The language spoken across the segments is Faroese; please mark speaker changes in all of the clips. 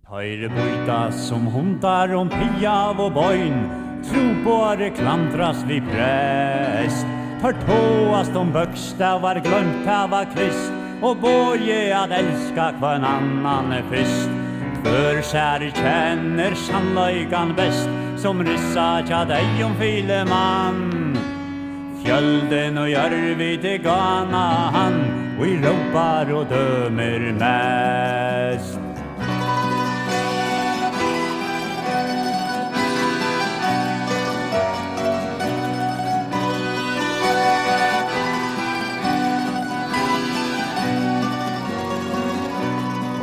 Speaker 1: Høyre bøyta som hundar om piav og bøyn, trobåre klandras vi prest. Tar tåast om bøkstavar, glömt hava krist, og båje at elska hva en annan er fyrst. Tvør skjær kjenner sannløygan best, som rissa tja deg om file mann. Fjölden og gjørvi til gana han, og i ropar og dømer mest.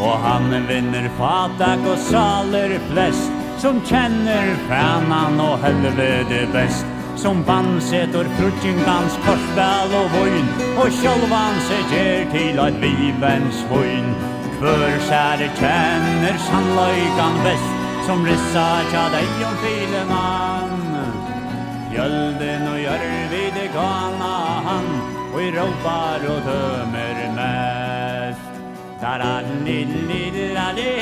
Speaker 1: Og han vinner fatak og saler flest, som kjenner fanan og helvete best, som bandsetor frutjingdans, korsbæl og voin, og sjálvan seg gjer til at vivens voin. Kvør skjære kjenner sannløygan best, som rissa tja deg om file mann. Fjölden og gjørvi det gana han, og i ropar og dømer mest. Da-da-li-li-la-li